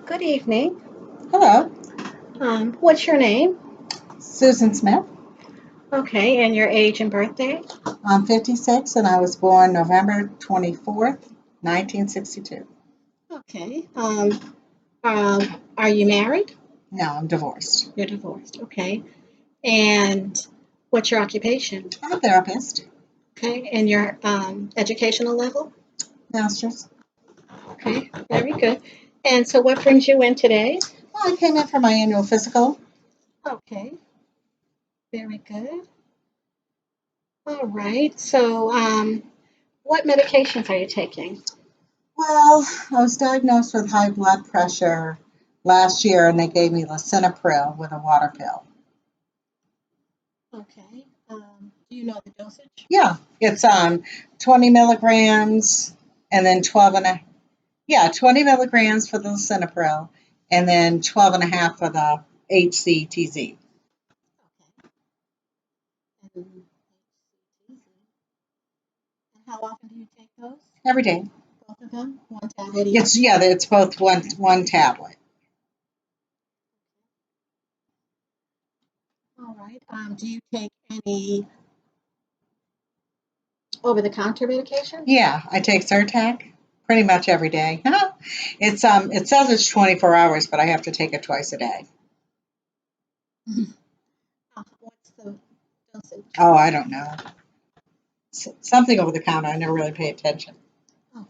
Good evening. Hello, What's your name? Susan Smith. Okay, and your age and birthday? I'm 56 and I was born November 24th, 1962. Okay. Are you married? No, I'm divorced. You're divorced. Okay. And what's your occupation? I'm a therapist, Okay. And your educational level? master's. Okay. Very good. And so, what brings you in today? Well, I came in for my annual physical. Okay. Very good. All right. So, what medications are you taking? Well, I was diagnosed with high blood pressure last year and they gave me lisinopril with a water pill. Okay. Do you know the dosage? Yeah, it's 20 milligrams and then 20 milligrams for the lisinopril and then 12 and a half for the HCTZ Okay. And how often do you take those? every day. Both of them? One tablet each? It's both one tablet. All right. Do you take any over-the-counter medication? Yeah, I take Zyrtec pretty much every day. It says it's 24 hours, but I have to take it twice a day. What's the dosage? Oh, I don't know. Something over the counter. I never really pay attention. Okay.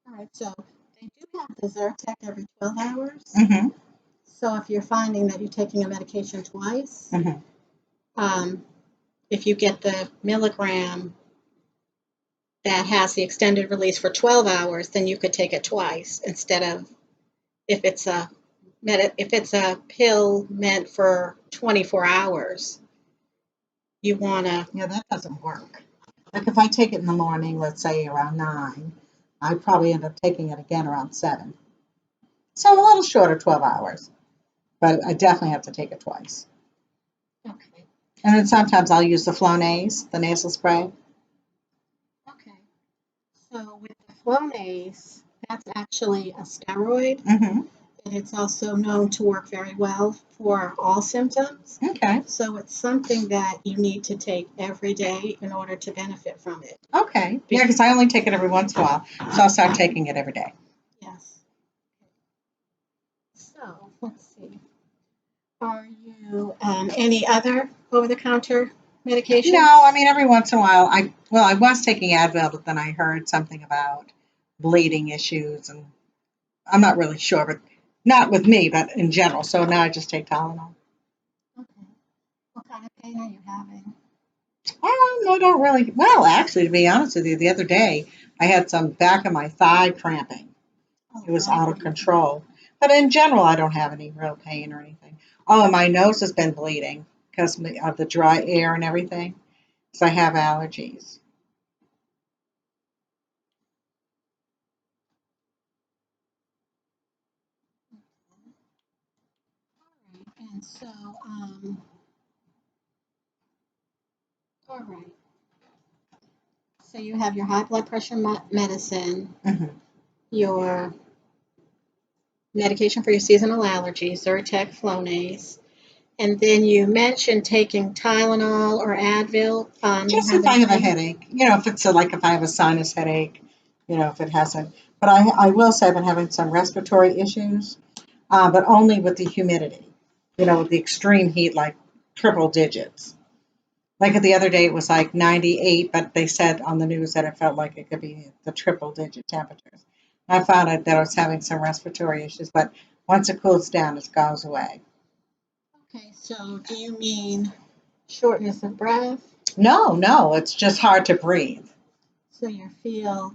All right. So they do have the Zyrtec every 12 hours. Mm-hmm. So if you're finding that you're taking a medication twice, Mm-hmm. if you get the milligram that has the extended release for 12 hours, then you could take it twice instead of if it's a pill meant for 24 hours, you want to. Yeah, that doesn't work. Like if I take it in the morning, let's say around 9, I probably end up taking it again around 7. So a little short of 12 hours, but I definitely have to take it twice. Okay. And then sometimes I'll use the Flonase, the nasal spray. Okay. So with the Flonase, that's actually a steroid, Mm-hmm. and it's also known to work very well for all symptoms. Okay. So it's something that you need to take every day in order to benefit from it. Okay. Yeah, because I only take it every once in a while, so I'll start taking it every day. Yes. So let's see. Are you any other over-the-counter medication? No, I mean every once in a while. I was taking Advil, but then I heard something about bleeding issues, and I'm not really sure, but not with me, but in general. So now I just take Tylenol. Okay. What kind of pain are you having? I don't really. Well, actually, to be honest with you, the other day I had some back of my thigh cramping. Oh, It was God. out of control. But in general, I don't have any real pain or anything. Oh, and my nose has been bleeding because of the dry air and everything. So I have allergies. All right. And so, all right. So you have your high blood pressure medicine, Hmm. your medication for your seasonal allergies, Zyrtec, Flonase, and then you mentioned taking Tylenol or Advil. You Just have if I any have a pain? headache, if it's like if I have a sinus headache, if it hasn't. But I will say I've been having some respiratory issues, but only with the humidity, with the extreme heat, like triple digits. Like the other day, it was like 98, but they said on the news that it felt like it could be the triple digit temperatures. I found out that I was having some respiratory issues, but once it cools down, it goes away. Okay, so do you mean shortness of breath? No, no, it's just hard to breathe. So you feel,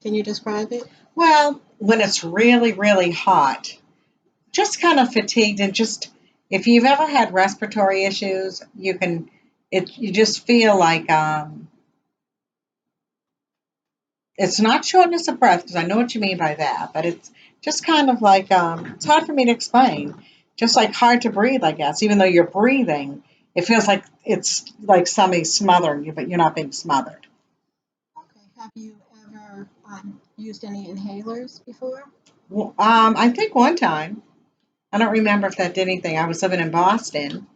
can you describe it? Well, when it's really, really hot, just kind of fatigued and just if you've ever had respiratory issues, you just feel like it's not shortness of breath because I know what you mean by that, but it's just kind of like it's hard for me to explain. Just like hard to breathe, I guess. Even though you're breathing, it feels like it's like somebody smothering you, but you're not being smothered. Okay, have you ever ever used any inhalers before? Well, I think one time, I don't remember if that did anything. I was living in Boston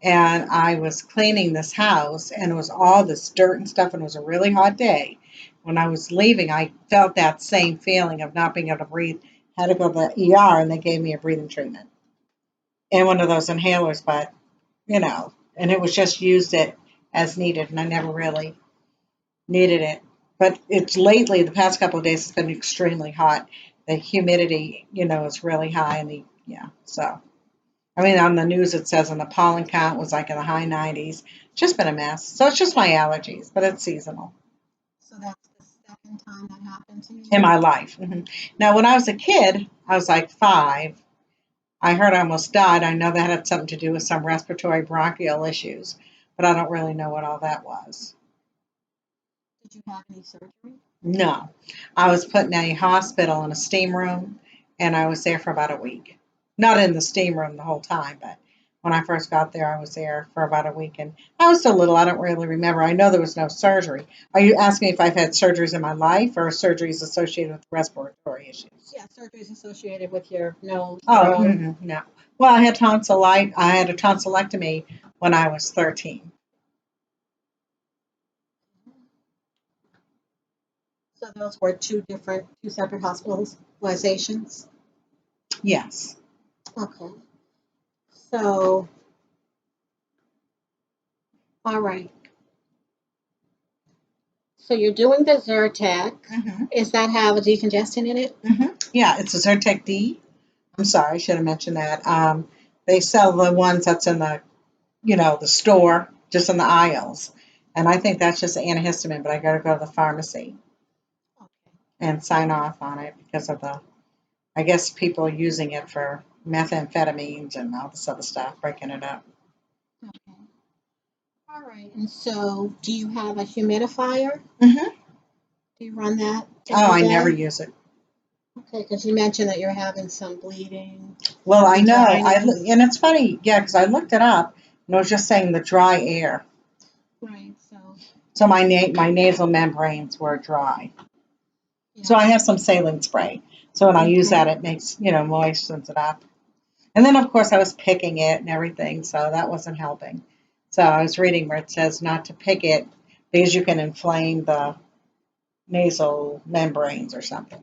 and I was cleaning this house and it was all this dirt and stuff and it was a really hot day. When I was leaving, I felt that same feeling of not being able to breathe. Had to go to the ER and they gave me a breathing treatment and one of those inhalers, but and it was just used it as needed and I never really needed it. But it's lately, the past couple of days, it's been extremely hot. The humidity, is really high and so. I mean, on the news it says, and the pollen count was like in the high 90s. Just been a mess. So it's just my allergies, but it's seasonal So that's the second time that happened to you? in my life. Now, when I was a kid, I was like 5. I heard I almost died. I know that had something to do with some respiratory bronchial issues, but I don't really know what all that was. Did you have any surgery? No. I was put in a hospital in a steam room, and I was there for about a week. Not in the steam room the whole time, but when I first got there, I was there for about a week, and I was so little, I don't really remember. I know there was no surgery. Are you asking me if I've had surgeries in my life or surgeries associated with respiratory issues? Yeah, surgeries associated with your nose, Oh, throat. no. Well, I had a tonsillectomy when I was 13. So those were two separate hospitalizations? Yes. Okay. So, all right. So you're doing the Zyrtec. Is that have a decongestant in it? Yeah, it's a Zyrtec D. I'm sorry, I should have mentioned that. They sell the ones that's in the store, just in the aisles. And I think that's just antihistamine, but I got to go to the pharmacy Okay. and sign off on it because of I guess people are using it for methamphetamines and all this other stuff, breaking it up. Okay. All right. And so, do you have a humidifier? Mm-hmm. Do you run that Oh, every I day? never use it. Okay, because you mentioned that you're having some bleeding. Well, I know. Dryness. And it's funny, yeah, because I looked it up and it was just saying the dry air. Right. So my nasal membranes were dry. Yeah. So I have some saline spray. So when I use that, it makes, moistens it up. And then, of course, I was picking it and everything, so that wasn't helping. So I was reading where it says not to pick it because you can inflame the nasal membranes or something,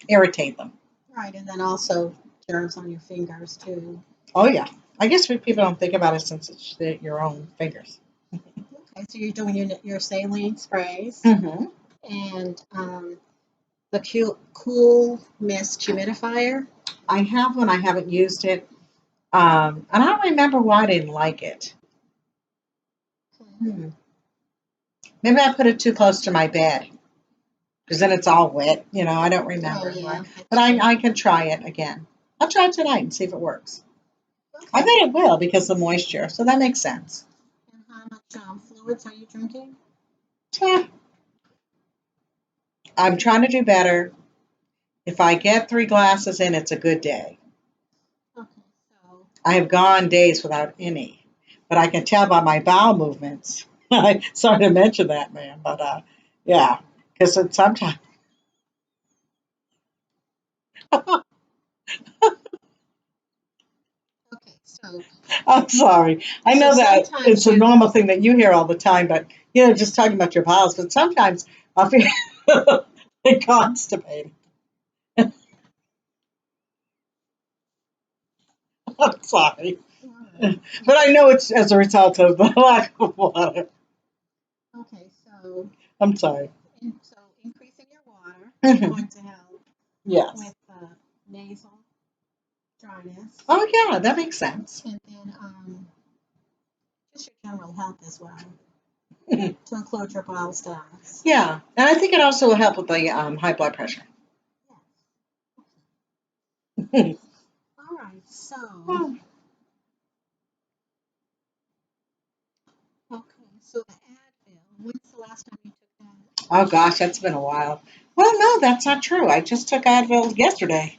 irritate them. Right, and then also germs on your fingers too. Oh, yeah. I guess people don't think about it since it's your own fingers. Okay, so you're doing your saline sprays Mm-hmm. and the cool mist humidifier. I have one. I haven't used it. And I don't remember why I didn't like it. Maybe I put it too close to my bed because then it's all wet. I don't remember. Oh, yeah. But I can try it again. I'll try it tonight and see if it works. Okay. I bet it will because of the moisture, so that makes sense. And how much fluids are you drinking? I'm trying to do better. If I get 3 glasses in, it's a good day. Okay, so. I have gone days without any, but I can tell by my bowel movements. Sorry to mention that, man, but yeah, because sometimes. Okay, so. I'm sorry. I know that it's a normal thing that you hear all the time, but just talking about your bowels. But sometimes I feel constipated. I'm sorry, but I know it's as a result of the lack of water. Okay, so. I'm sorry. So increasing your water is going to help. Yes. With nasal dryness. Oh yeah, that makes sense. And then just your general health as well. To include your bowel styles. Yeah, and I think it also will help with the high blood pressure. Yes. All right, so. Okay, so the Advil. When's the last time you took that? Oh gosh, that's been a while. Well, no, that's not true. I just took Advil yesterday.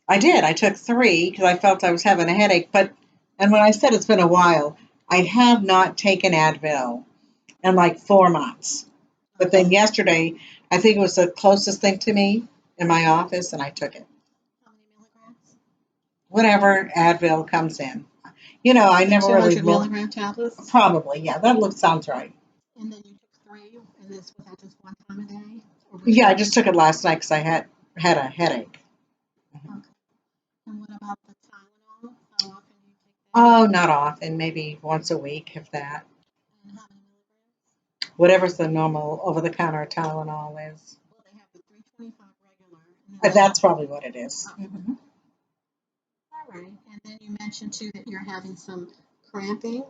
I did. I took 3 because I felt I was having a headache. And when I said it's been a while, I have not taken Advil in like 4 months. But then yesterday, I think it was the closest thing to me in my office, and I took it. How many milligrams? Whatever Advil comes in. You know, I never really 200 looked. milligram tablets? Probably, yeah, that sounds right. And then you took 3, and this was that just one time a day? Or was Yeah, I it- just took it last night because I had a headache. Okay. And what about the Tylenol? How often do you take that? Oh, not often, maybe once a week, if that. And how many milligrams? Whatever's the normal over-the-counter Tylenol is. Well, they have the 325 regular. And then That's probably what it is. all right. And then you mentioned too that you're having some cramping.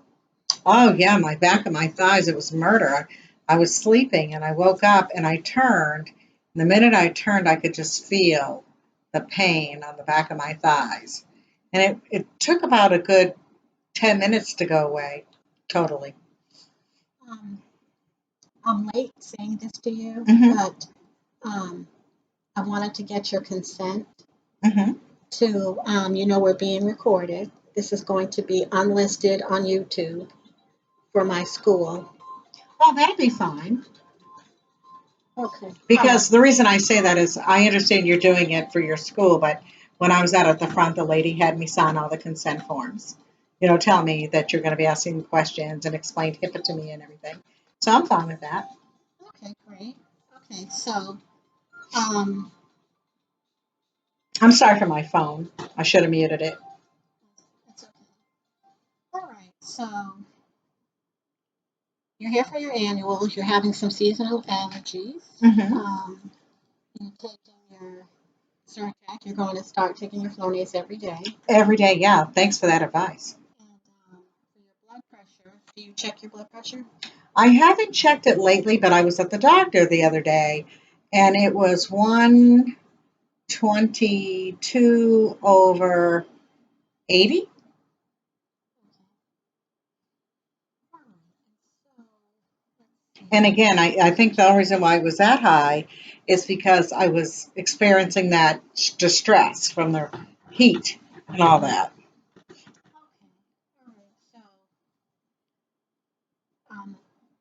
Oh, yeah, my back of my thighs, it was murder. I was sleeping and I woke up and I turned. And the minute I turned, I could just feel the pain on the back of my thighs. And it took about a good 10 minutes to go away, totally. Um, I'm late saying this to you, Mhm. but I wanted to get your consent Hmm. to, we're being recorded. This is going to be unlisted on YouTube for my school. Oh, that'll be fine. Okay. Because the reason I say that is I understand you're doing it for your school, but when I was out at the front, the lady had me sign all the consent forms. You know, tell me that you're going to be asking questions and explain HIPAA to me and everything. So I'm fine with that. Okay, great. Okay, so, um, I'm sorry for my phone. I should have muted it. it's okay. All right, so you're here for your annuals. You're having some seasonal allergies. Hmm. You're taking your Zyrtec. You're going to start taking your Flonase every day. Every day, yeah. Thanks for that advice. And for your blood pressure, do you check your blood pressure? I haven't checked it lately, but I was at the doctor the other day and it was 122 over 80. All right. So, let's see. And again, I think the only reason why it was that high is because I was experiencing that distress from the heat and all that. Okay. All right. So,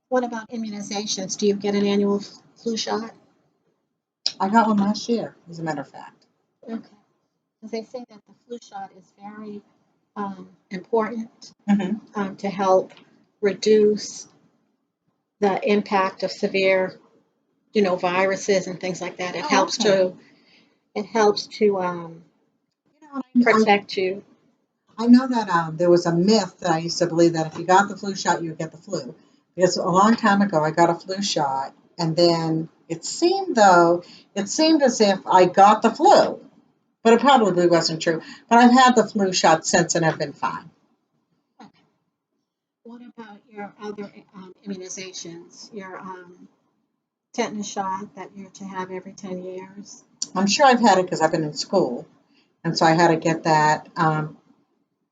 what about immunizations? Do you get an annual flu shot? I got one last year, as a matter of fact. Okay. Because they say that the flu shot is very important Hmm. to help reduce the impact of severe, viruses and things like that. It Oh, helps okay. to You know, protect you. I know that there was a myth that I used to believe that if you got the flu shot, you would get the flu. Because a long time ago, I got a flu shot, and then it seemed as if I got the flu, but it probably wasn't true. But I've had the flu shot since and have been fine. Okay. What about your other immunizations? Your tetanus shot that you're to have every 10 years? I'm sure I've had it because I've been in school, and so I had to get that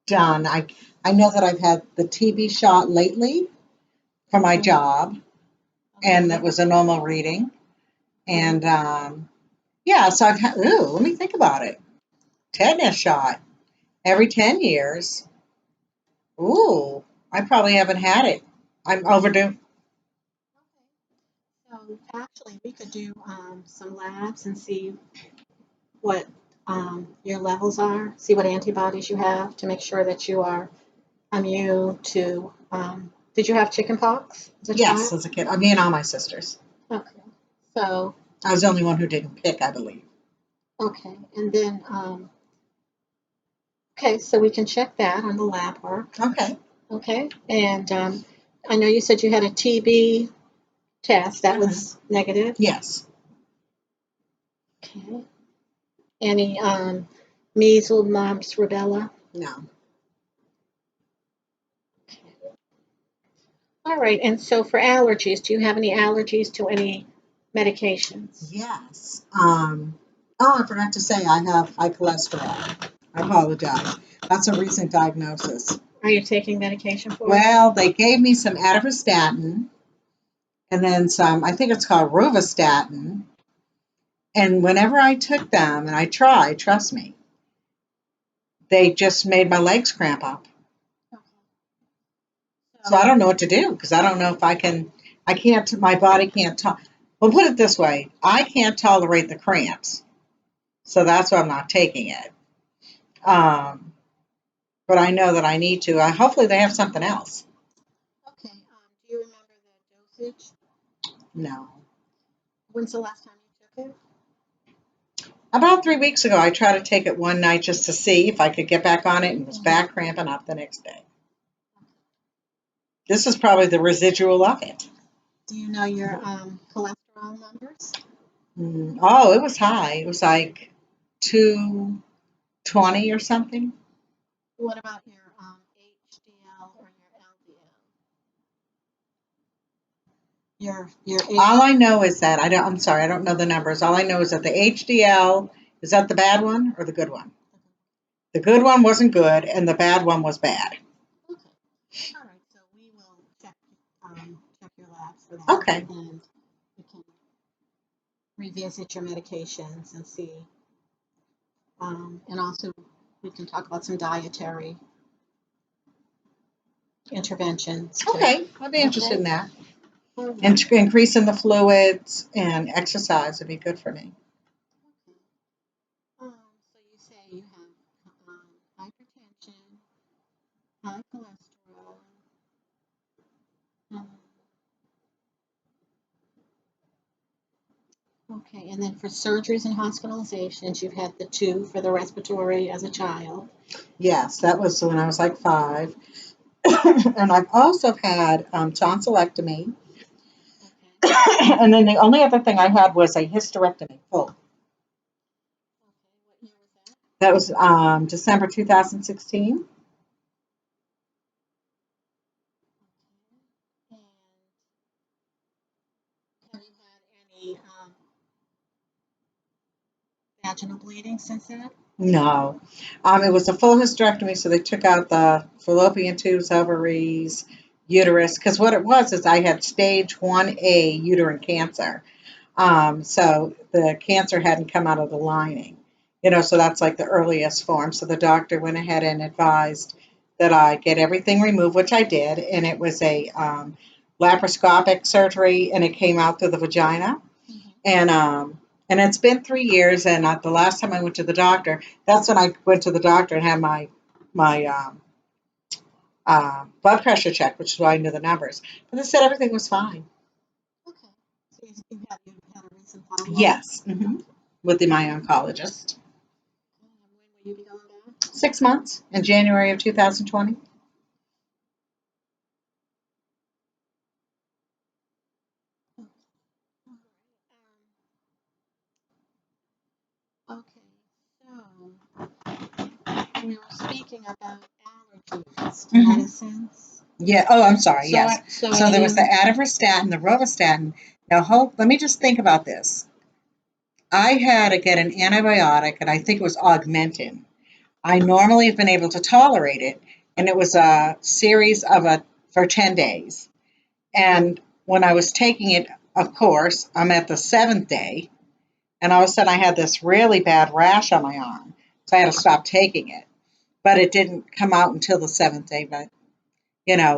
done. I know that I've had the TB shot lately for my job, and that was a normal reading. And yeah, so I've had. Ooh, let me think about it. Tetanus shot every 10 years. Ooh, I probably haven't had it. I'm overdue. So actually, we could do some labs and see what your levels are, see what antibodies you have to make sure that you are immune to. Did you have chickenpox as a Yes, child? as a kid. Me and all my sisters. Okay. So, I was the only one who didn't pick, I believe. okay. And then, okay, so we can check that on the lab work. Okay. Okay. And I know you said you had a TB test that was negative. Yes. Okay. Any measles, mumps, rubella? No. All right. And so for allergies, do you have any allergies to any medications? Yes. Oh, I forgot to say I have high cholesterol. I apologize. That's a recent diagnosis. Are you taking medication for it? Well, they gave me some atorvastatin and then some, I think it's called rovastatin. And whenever I took them, and I tried, trust me, they just made my legs cramp up. Okay. So I don't know what to do because I don't know if I can't, my body can't talk. Well, put it this way, I can't tolerate the cramps, so that's why I'm not taking it. But I know that I need to. Hopefully they have something else. Okay. Do you remember the dosage? No. When's the last time you took it? About 3 weeks ago, I tried to take it one night just to see if I could get back on it and was back cramping up the next day. This is probably the residual of it. Do you know your cholesterol numbers? Oh, it was high. It was like 220 or something. What about your HDL or your LDL? Your All I know is that I'm sorry, I don't know the numbers. All I know is that the HDL, is that the bad one or the good one? The good one wasn't good, and the bad one was bad. Okay. All right. So we will check your labs for that. Okay. And we can revisit your medications and see. And also, we can talk about some dietary interventions. Okay, I'd be interested in that. Right. And increasing the fluids and exercise would be good for me. So you say you have hypertension, high cholesterol. Okay, and then for surgeries and hospitalizations, you've had the 2 for the respiratory as a child. Yes, that was when I was like 5. And I've also had tonsillectomy. Okay. And then the only other thing I had was a hysterectomy, full. Okay, what year was that? That was December 2016. And have you had any vaginal bleeding since then? No. It was a full hysterectomy, so they took out the fallopian tubes, ovaries, uterus, because what it was is I had stage 1A uterine cancer. So the cancer hadn't come out of the lining, so that's like the earliest form. So the doctor went ahead and advised that I get everything removed, which I did, and it was a laparoscopic surgery, and it came out through the vagina. And it's been 3 years, and the last time I went to the doctor, that's when I went to the doctor and had my blood pressure checked, which is why I knew the numbers. But they said everything was fine. Okay. So you've had a recent follow-up? Yes, with my oncologist. And when will you be going back? 6 months in January of 2020. Okay, so we were speaking about allergies to medicines. Yeah. Oh, I'm sorry. So Yes. so So there was the you, atorvastatin, the rovastatin. Now, let me just think about this. I had to get an antibiotic, and I think it was Augmentin. I normally have been able to tolerate it, and it was a series for 10 days. And when I was taking it, of course, I'm at the 7th day, and all of a sudden I had this really bad rash on my arm. So I had to stop taking it. But it didn't come out until the 7th day. But,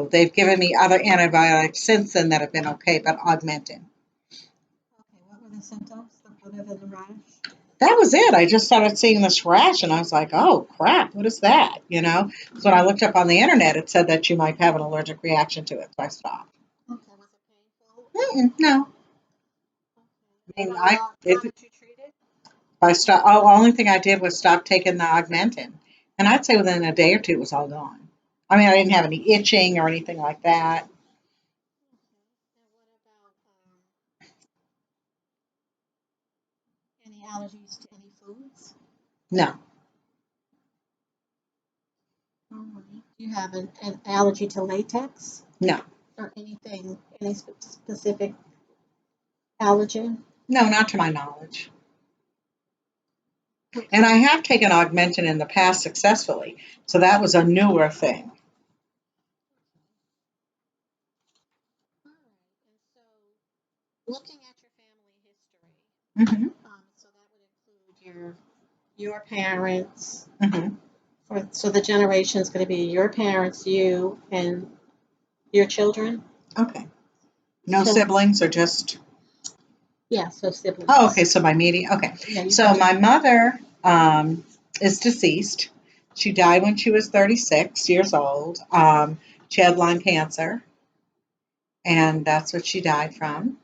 they've given me other antibiotics since then that have been okay, but Augmentin. okay, what were the symptoms other than the rash? That was it. I just started seeing this rash, and I was like, oh, crap, what is that? So when I looked up on the internet, it said that you might have an allergic reaction to it, so I stopped. Okay, was it painful? No. Okay. I mean, How did you treat it? only thing I did was stop taking the Augmentin. And I'd say within a day or two, it was all gone. I mean, I didn't have any itching or anything like that. Okay. And what about any allergies to any foods? No. All right. Do you have an allergy to latex No. or anything, any specific allergen? No, not to my knowledge. And I have taken Augmentin in the past successfully, so that was a newer thing. All right. And so, looking at your family history, so that would include your parents. So the generation is going to be your parents, you, and your children. Okay. No siblings or just? Yeah, so siblings. Oh, okay, so my median, okay. Yeah, you So can my do. mother is deceased. She died when she was 36 years old. She had lung cancer, and that's what she died from.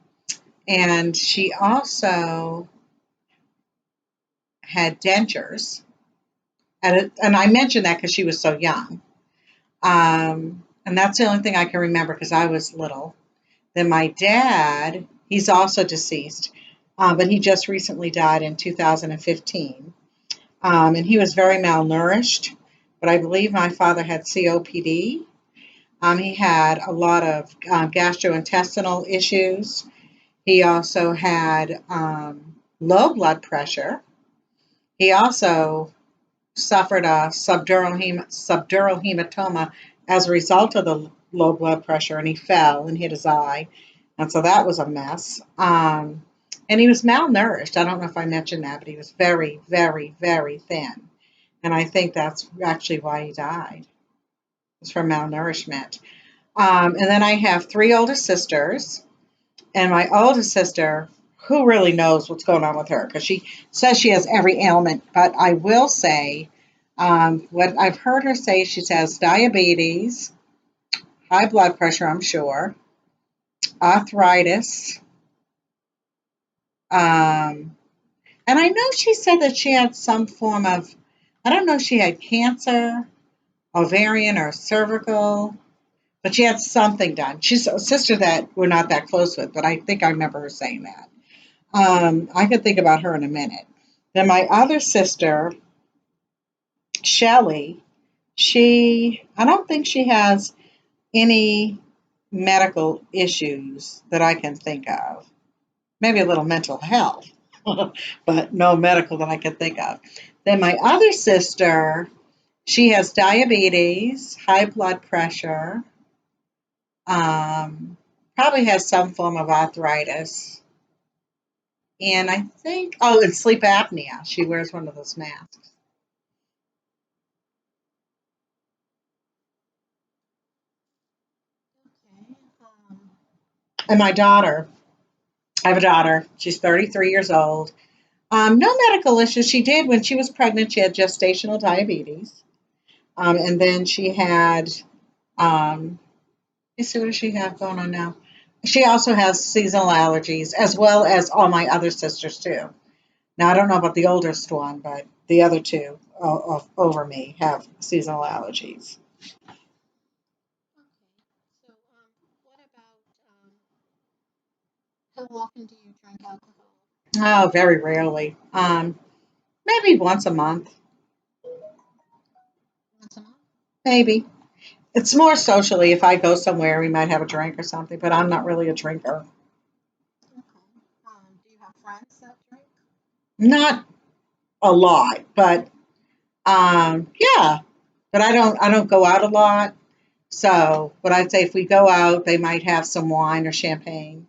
And she also had dentures. And I mentioned that because she was so young. And that's the only thing I can remember because I was little. Then my dad, he's also deceased, but he just recently died in 2015. And he was very malnourished, but I believe my father had COPD. He had a lot of gastrointestinal issues. He also had low blood pressure. He also suffered a subdural hematoma as a result of the low blood pressure, and he fell and hit his eye. And so that was a mess. And he was malnourished. I don't know if I mentioned that, but he was very, very, very thin. And I think that's actually why he died. It was from malnourishment. And then I have three older sisters. And my oldest sister, who really knows what's going on with her, because she says she has every ailment. But I will say, what I've heard her say, she has diabetes, high blood pressure, I'm sure, arthritis. And I know she said that she had some form of, I don't know if she had cancer, ovarian or cervical, but she had something done. She's a sister that we're not that close with, but I think I remember her saying that. I could think about her in a minute. Then my other sister, Shelly, I don't think she has any medical issues that I can think of. Maybe a little mental health, but no medical that I can think of. Then my other sister, she has diabetes, high blood pressure, probably has some form of arthritis, and I think, oh, and sleep apnea. She wears one of those masks. Okay. And my daughter, I have a daughter. She's 33 years old. No medical issues. She did when she was pregnant. She had gestational diabetes, and then she had. Let's see, what does she have going on now? She also has seasonal allergies, as well as all my other sisters too. Now I don't know about the oldest one, but the other two over me have seasonal allergies. Okay. So, what about how often do you drink alcohol? Oh, very rarely. Maybe once a month, Once a month? maybe. It's more socially. If I go somewhere, we might have a drink or something, but I'm not really a drinker. Okay. Do you have friends that drink? Not a lot, but yeah. But I don't go out a lot. So, but I'd say if we go out, they might have some wine or champagne.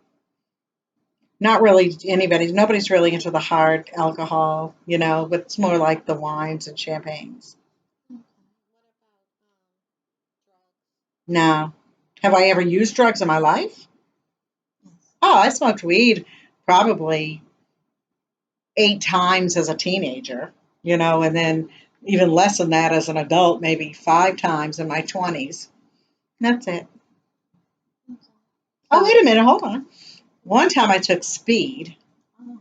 Not really nobody's really into the hard alcohol, but it's more like the wines and champagnes. Okay. What about drugs? No. Have I ever used drugs in my life? Yes. Oh, I smoked weed probably 8 times as a teenager, and then even less than that as an adult, maybe 5 times in my 20s. That's it. Okay. Oh, So, wait a minute, hold on. One time I took speed. oh,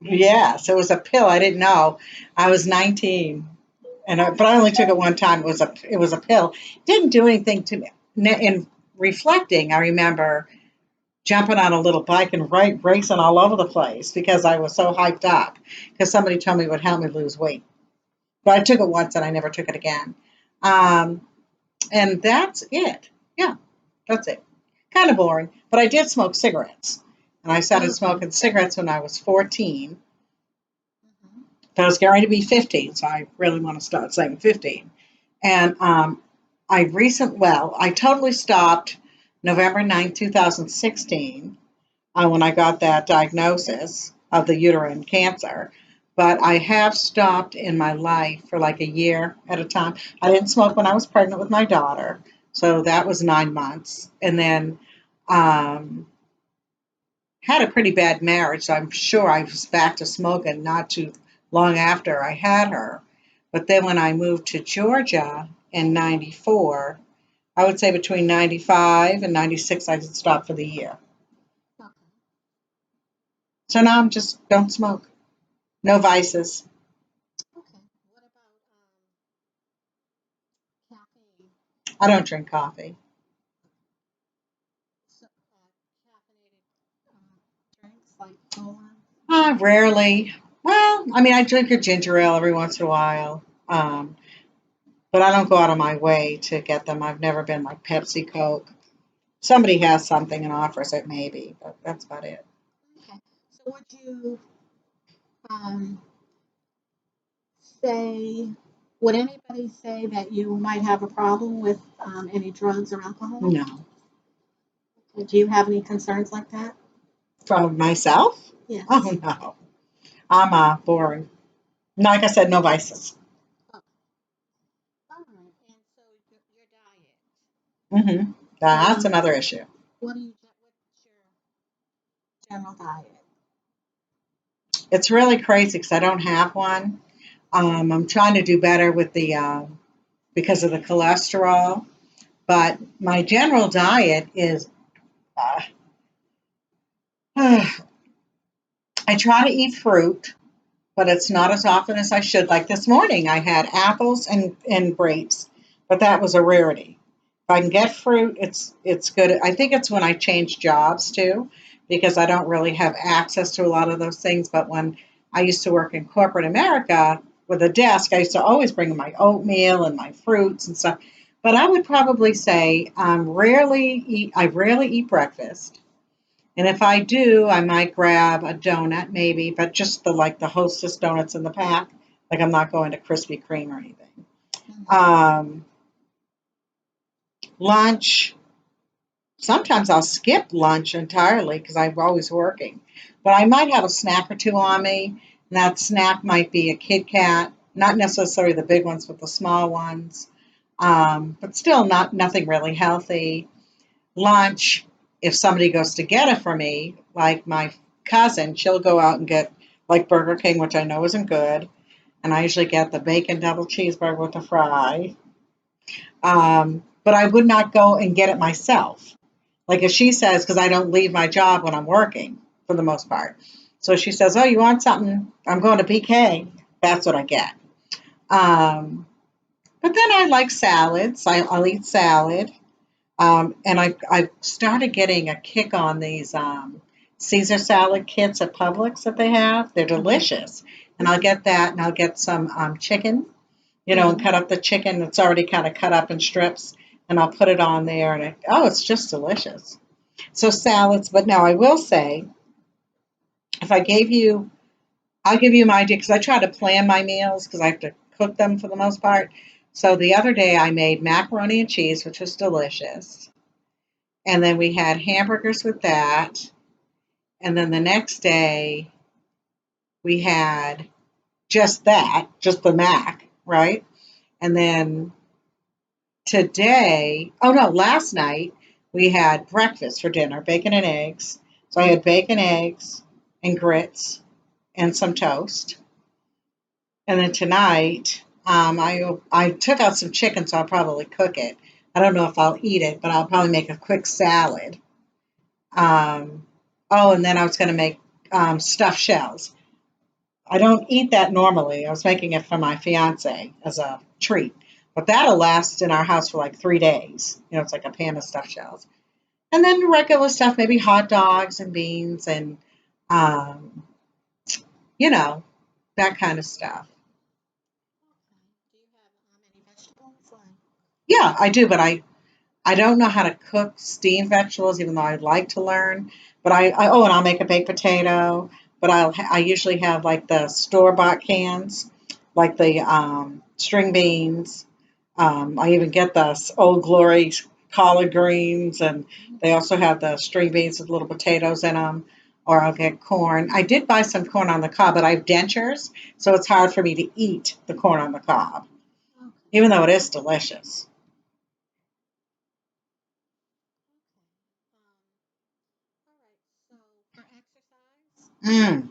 Yes, it was a pill. I didn't know. I was 19, but I only took it one time. It was a pill. Didn't do anything to me. In reflecting, I remember jumping on a little bike and racing all over the place because I was so hyped up because somebody told me it would help me lose weight. But I took it once and I never took it again. Um, and that's it. Yeah, that's it. Kind of boring. But I did smoke cigarettes. And I started okay. smoking cigarettes when I was 14. Mhm. But I was getting ready to be 15, so I really want to start saying 15. And I totally stopped November 9th, 2016, when I got that diagnosis of the uterine cancer. But I have stopped in my life for like a year at a time. I didn't smoke when I was pregnant with my daughter, so that was 9 months. And then um, had a pretty bad marriage, so I'm sure I was back to smoking not too long after I had her. But then when I moved to Georgia in 94, I would say between 95 and 96, I stopped for the year. Okay. So now I'm just don't smoke. No vices. Okay. What about caffeine? I don't drink coffee. So, caffeinated drinks like cola? Rarely. Well, I mean, I drink a ginger ale every once in a while. But I don't go out of my way to get them. I've never been like Pepsi, Coke. Somebody has something and offers it, maybe, but that's about it. Okay. So um, say, would anybody say that you might have a problem with any drugs or alcohol? No. Do you have any concerns like that? From myself? Yes. Oh, no. I'm boring. Like I said, no vices. Oh, all right. And so your diet. Hmm. That's Um, another issue. what's your general diet? It's really crazy because I don't have one. I'm trying to do better with the because of the cholesterol, but my general diet is uh, I try to eat fruit, but it's not as often as I should. Like this morning, I had apples and grapes, but that was a rarity. If I can get fruit, it's good. I think it's when I change jobs too, because I don't really have access to a lot of those things. But when I used to work in corporate America with a desk, I used to always bring my oatmeal and my fruits and stuff. But I would probably say I rarely eat breakfast. And if I do, I might grab a donut maybe, but just the Hostess donuts in the pack. Like I'm not going to Krispy Kreme or anything. Mhm. Um, Lunch, sometimes I'll skip lunch entirely because I'm always working. But I might have a snack or two on me. And that snack might be a Kit Kat, not necessarily the big ones, but the small ones. But still not nothing really healthy. Lunch, if somebody goes to get it for me, like my cousin, she'll go out and get like Burger King, which I know isn't good. And I usually get the bacon double cheeseburger with a fry. But I would not go and get it myself. Like if she says, because I don't leave my job when I'm working for the most part. So she says, "Oh, you want something? I'm going to BK." That's what I get. Um, but then I like salads. I'll eat salad. And I started getting a kick on these Caesar salad kits at Publix that they have. They're Mhm. delicious. And I'll get that and I'll get some chicken, and Mhm. cut up the chicken that's already kind of cut up in strips. And I'll put it on there. And it's just delicious. So salads. But now I will say, if I'll give you my idea because I try to plan my meals because I have to cook them for the most part. So the other day I made macaroni and cheese, which was delicious. And then we had hamburgers with that. And then the next day we had just that, just the mac, right? And then last night we had breakfast for dinner, bacon and eggs. So I had bacon, eggs, and grits and some toast. And then tonight, I took out some chicken, so I'll probably cook it. I don't know if I'll eat it, but I'll probably make a quick salad. Um, and then I was going to make stuffed shells. I don't eat that normally. I was making it for my fiance as a treat, but that'll last in our house for like 3 days. It's like a pan of stuffed shells, and then regular stuff, maybe hot dogs and beans and um, you know that kind of stuff. Okay. Do you have any vegetables? Like, Yeah, I do, but I don't know how to cook steamed vegetables, even though I'd like to learn. But and I'll make a baked potato. But I usually have like the store bought cans, like the string beans. I even get the Old Glory collard greens, and they also have the string beans with little potatoes in them. Or I'll get corn. I did buy some corn on the cob, but I have dentures, so it's hard for me to eat the corn on the cob, okay. even though it is delicious. Okay. All right. So for Mm.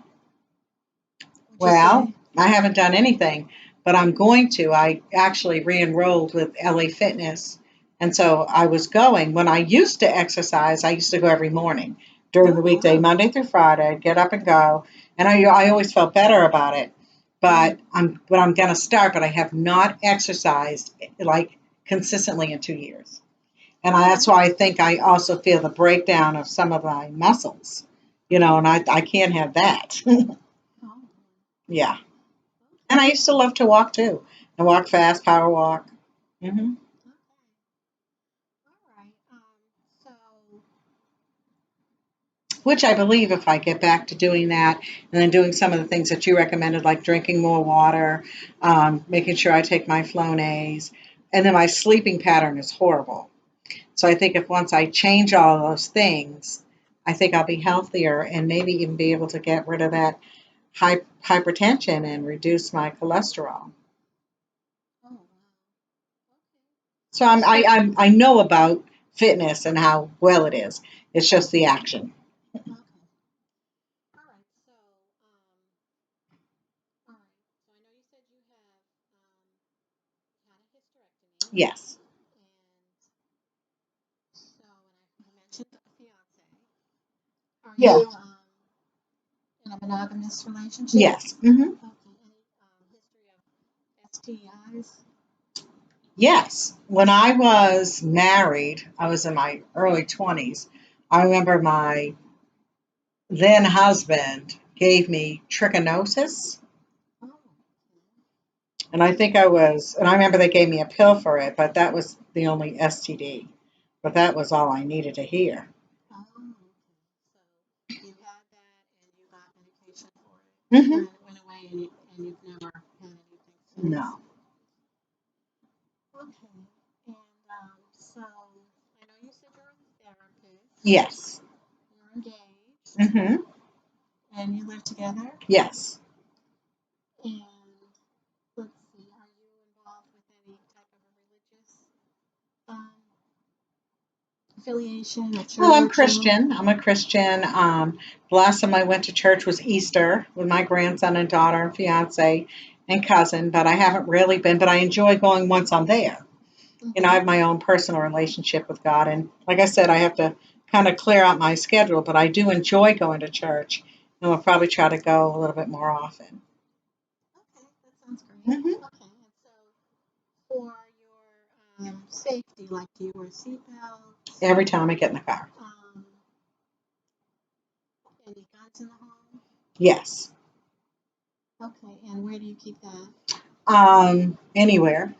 Would you Well, say? I haven't done anything, but I'm going to. I actually re-enrolled with LA Fitness. And so I was going. When I used to exercise, I used to go every morning during the Oh, weekday, wow. Monday through Friday. I'd get up and go. And I always felt better about it. But I'm going to start, but I have not exercised like consistently in 2 years. And that's Oh, why I think I also feel the breakdown of some of my muscles, and I can't have that. oh, Yeah. And okay. I used to love to walk too. I walk fast, power walk. Okay. All right. So, Which I believe if I get back to doing that and then doing some of the things that you recommended, like drinking more water, making sure I take my Flonase, and then my sleeping pattern is horrible. So I think if once I change all those things, I think I'll be healthier and maybe even be able to get rid of that hypertension and reduce my cholesterol. oh, wow. So I know about fitness and how well it is. It's just the action. Okay. Okay. All right. So, all right. So I know you said you have had a hysterectomy, Yes. and so, and I mentioned a fiance. Are Yes. you in a monogamous relationship? Yes. Hmm. Okay. Any history of STIs? Yes. When I was married, I was in my early 20s. I remember my then husband gave me trichinosis. Oh, And I remember they gave me a pill for it, but that was the only STD. But that was all I needed to hear. oh, okay. So you had that and you got medication for it, Hmm. and it went away, and you've never had anything since. No. Okay. And so I know you said you're a therapist, Yes. you're engaged, Hmm. and you live together. Yes. And let's see, are you involved with any type of a religious um, affiliation, a Well, I'm church? Or Christian. I'm a Christian. The last time I went to church was Easter with my grandson and daughter and fiance and cousin, but I haven't really been, but I enjoy going once I'm there. I mm-hmm. have my own personal relationship with God. And like I said, I have to kind of clear out my schedule, but I do enjoy going to church and we'll probably try to go a little bit more often. Okay, that sounds great. Hmm. Okay, and so for your safety, like do you wear seatbelts? Every time I get in the car. Um, any guns in the home? Yes. Okay, and where do you keep that? Anywhere.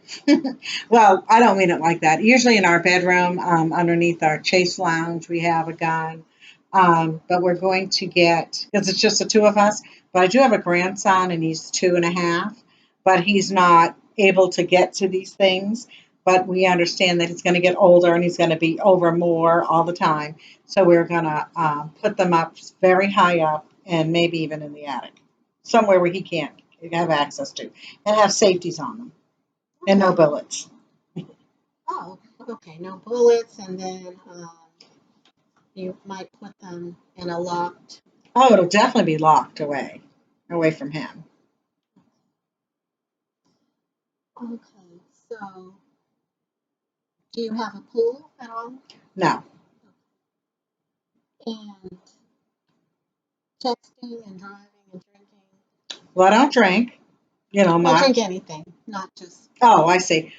Well, I don't mean it like that. Usually in our bedroom, underneath our chase lounge, we have a gun. But we're going to get, because it's just the two of us, but I do have a grandson and he's 2.5, but he's not able to get to these things. But we understand that he's going to get older and he's going to be over more all the time. So we're going to put them up very high up and maybe even in the attic, somewhere where he can't have access to, and have safeties on them and no Okay. bullets. Oh, okay. No bullets, and then you might put them in a locked. Oh, it'll definitely be locked away from him. Okay, so do you have a pool at all? No. And texting and driving and drinking. Well, I don't drink, Well, drink much. anything, not just. Oh, I see.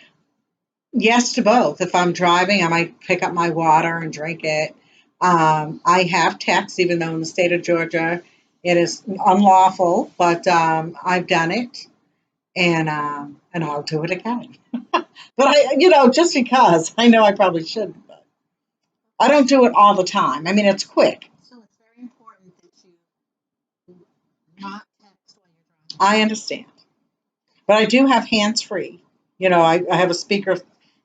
Yes to both. If I'm driving, I might pick up my water and drink it. I have text, even though in the state of Georgia it is unlawful, but I've done it, and I'll do it again. But just because I know I probably shouldn't, but I don't do it all the time. I mean, it's quick. So it's very important that you not text while you're driving. I understand. But I do have hands free. I have a speaker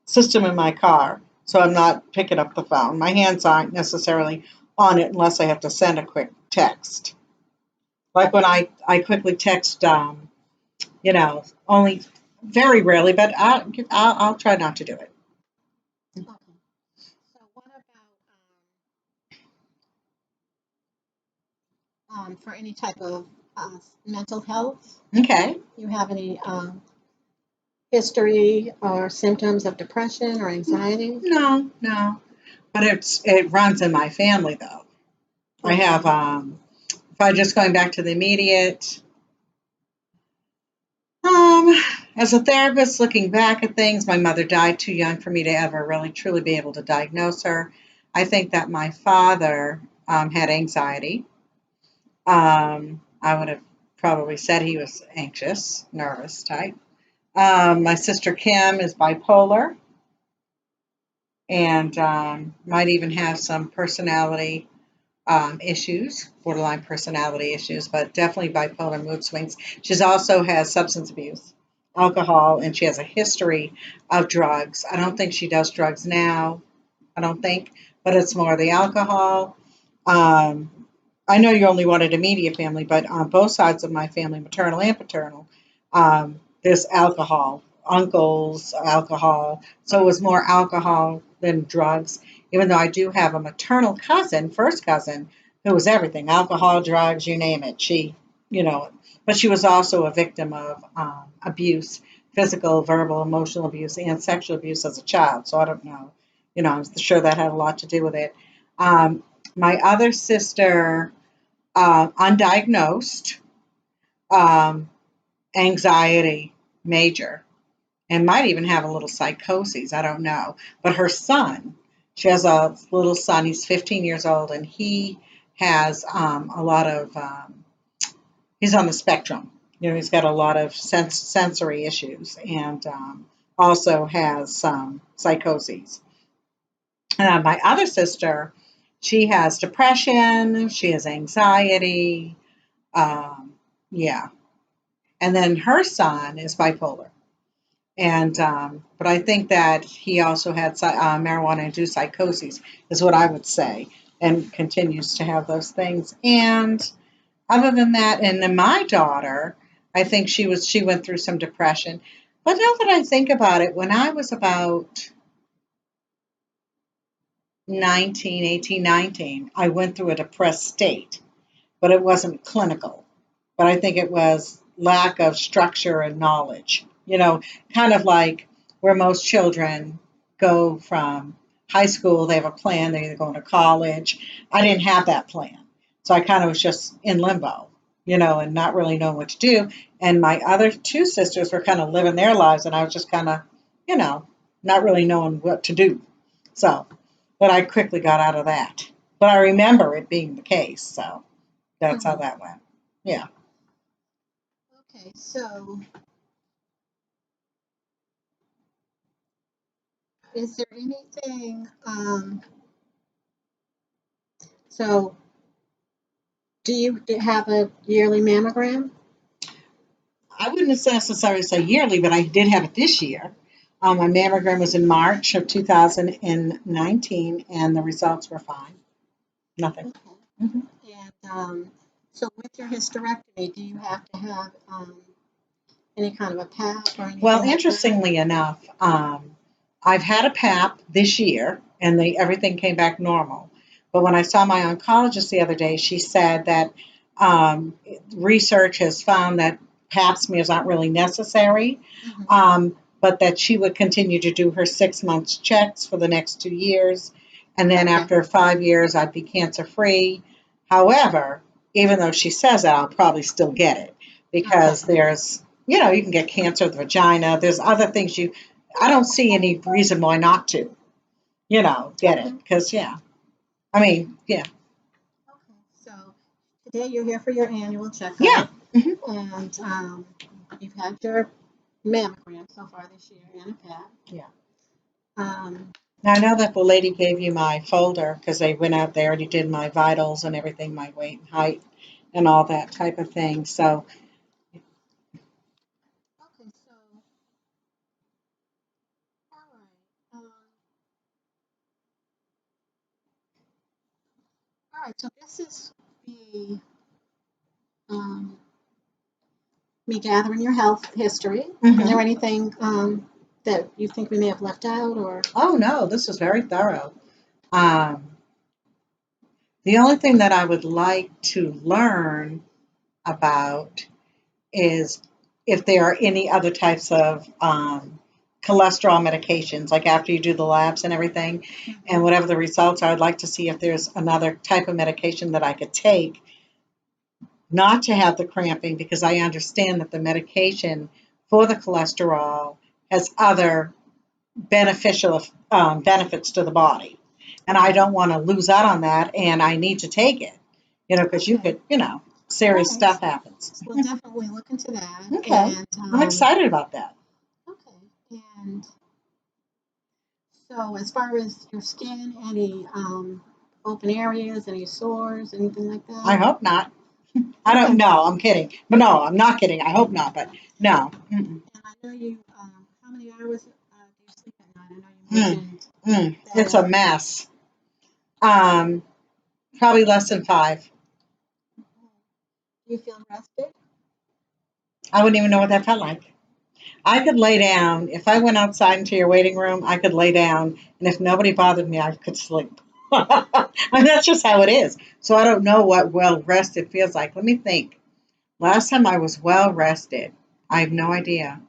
system in my car, so I'm not picking up the phone. My hands aren't necessarily on it unless I have to send a quick text. Like when Okay. I quickly text, only very rarely, but I'll try not to do it. Okay. So what about for any type of mental health. Okay. You have any history or symptoms of depression or anxiety? No, no. But it runs in my family though. I have if I just going back to the immediate, um, as a therapist looking back at things, my mother died too young for me to ever really truly be able to diagnose her. I think that my father had anxiety. I would have probably said he was anxious, nervous type. My sister Kim is bipolar and might even have some personality issues, borderline personality issues, but definitely bipolar mood swings. She's also has substance abuse, alcohol, and she has a history of drugs. I don't think she does drugs now. I don't think, but it's more the alcohol. Um, I know you only wanted immediate family, but on both sides of my family, maternal and paternal, there's alcohol, uncles, alcohol. So it was more alcohol than drugs, even though I do have a maternal cousin, first cousin, who was everything, alcohol, drugs, you name it. She, you know, but she was also a victim of abuse, physical, verbal, emotional abuse, and sexual abuse as a child. So I don't know, I'm sure that had a lot to do with it. Um, my other sister, undiagnosed, um, anxiety, major, and might even have a little psychosis. I don't know. But her son, she has a little son. He's 15 years old, and he has a lot of, he's on the spectrum. He's got a lot of sensory issues and also has some psychoses. My other sister, she has depression, she has anxiety, yeah. And then her son is bipolar. And but I think that he also had marijuana-induced psychosis, is what I would say, and continues to have those things. And other than that, and then my daughter, I think she went through some depression. But now that I think about it, when I was about 19, I went through a depressed state, but it wasn't clinical. But I think it was lack of structure and knowledge. Kind of like where most children go from high school, they have a plan, they're either going to college. I didn't have that plan. So I kind of was just in limbo, and not really knowing what to do. And my other two sisters were kind of living their lives, and I was just kind of, not really knowing what to do. So, but I quickly got out of that. But I remember it being the case. So that's how that went. Yeah. Okay, so is there anything, so do you have a yearly mammogram? I wouldn't necessarily say yearly, but I did have it this year. My mammogram was in March of 2019, and the results were fine. Nothing. Okay. hmm And so with your hysterectomy, do you have to have any kind of a PAP or anything Well, like that? interestingly enough, I've had a PAP this year, and everything came back normal. But when I saw my oncologist the other day, she said that research has found that PAP smears aren't really necessary, but that she would continue to do her 6 months checks for the next 2 years. And then Okay. after 5 years, I'd be cancer free. However, even though she says that, I'll probably still get it because Okay. there's, you can get cancer of the vagina. There's other things I don't see any reason why not to, get it. Because, yeah, I mean, yeah. Okay. So today you're here for your annual checkup. Yeah. And you've had your mammogram so far this year and a PAP. Yeah. Um, Now, I know that the lady gave you my folder because they went out, they already did my vitals and everything, my weight and height and all that type of thing. So, okay, so all right. All right, so this is the um, me gathering your health history. Is there anything that you think we may have left out or? oh no, this was very thorough. Um, The only thing that I would like to learn about is if there are any other types of cholesterol medications, like after you do the labs and everything, and whatever the results are, I'd like to see if there's another type of medication that I could take not to have the cramping, because I understand that the medication for the cholesterol has other beneficial benefits to the body. And I don't want to lose out on that, and I need to take it, because you Okay. could, serious Alright. stuff happens. We'll definitely look into that. Okay. And I'm excited about that. okay. And so, as far as your skin, any open areas, any sores, anything like that? I hope not. I don't know. I'm kidding. But no, I'm not kidding. I hope not. But no. And I know you. How many hours do you sleep at night? I know you mentioned. It's a mess. Probably less than 5. Do you feel rested? I wouldn't even know what that felt like. I could lay down. If I went outside into your waiting room, I could lay down, and if nobody bothered me, I could sleep. And that's just how it is. So I don't know what well rested feels like. Let me think. Last time I was well rested, I have no idea.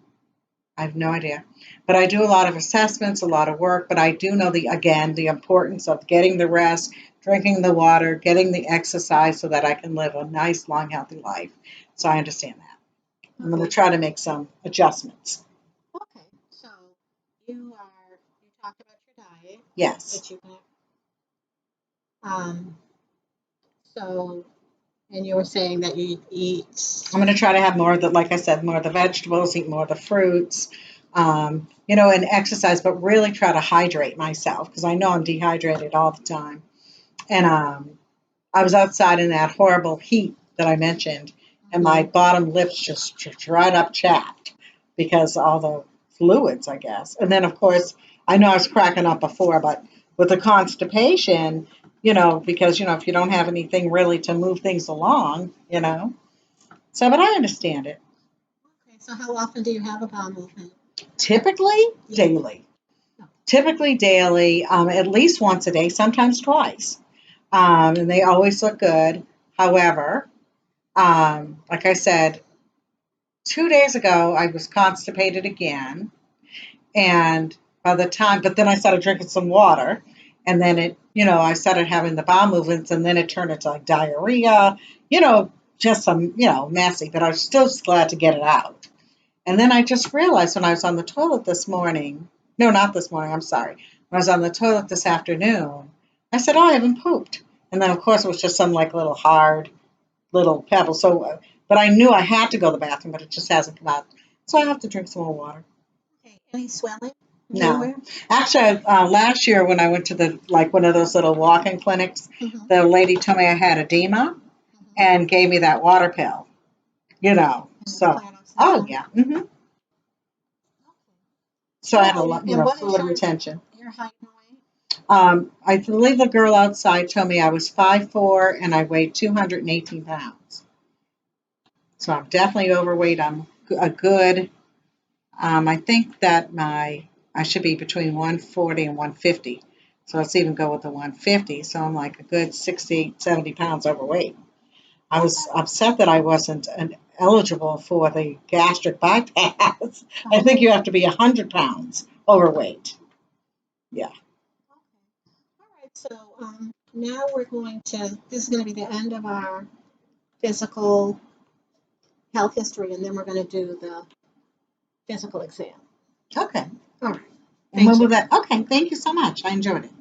I have no idea. But I do a lot of assessments, a lot of work, but I do know the importance of getting the rest, drinking the water, getting the exercise so that I can live a nice, long, healthy life. So I understand that. I'm going to try to make some adjustments. Okay. So you talked about your diet Yes. that you can. So, and you were saying that you eat. I'm going to try to have more of the, like I said, more of the vegetables, eat more of the fruits, and exercise, but really try to hydrate myself, because I know I'm dehydrated all the time. And I was outside in that horrible heat that I mentioned, and my bottom lips just dried up, chapped, because all the fluids, I guess. And then, of course, I know I was cracking up before, but with the constipation, because, if you don't have anything really to move things along, So, but I understand it. Okay. So how often do you have a bowel movement? Typically, daily. Typically daily, at least once a day, sometimes twice. And they always look good. However, like I said, 2 days ago, I was constipated again. And but then I started drinking some water. And then I started having the bowel movements, and then it turned into like diarrhea, just some, messy, but I was still just glad to get it out. And then I just realized when I was on the toilet this morning, no, not this morning, I'm sorry. When I was on the toilet this afternoon, I said, oh, I haven't pooped. And then, of course, it was just some like little hard little pebble. So, but I knew I had to go to the bathroom, but it just hasn't come out. So I have to drink some more water. Okay. Any swelling? No. Anywhere? Actually, last year when I went to one of those little walk-in clinics, the lady told me I had edema and gave me that water pill, So, oh, yeah. So I had a lot, fluid retention. Your height and weight? I believe the girl outside told me I was 5'4" and I weighed 218 pounds. So I'm definitely overweight. I'm a good, I think that I should be between 140 and 150. So let's even go with the 150. So I'm like a good 60, 70 pounds overweight. I was upset that I wasn't eligible for the gastric bypass. I think you have to be 100 pounds overweight. Yeah. All right. So now this is going to be the end of our physical health history, and then we're going to do the physical exam. Okay. All right. And when will that? Okay. Thank you so much. I enjoyed it.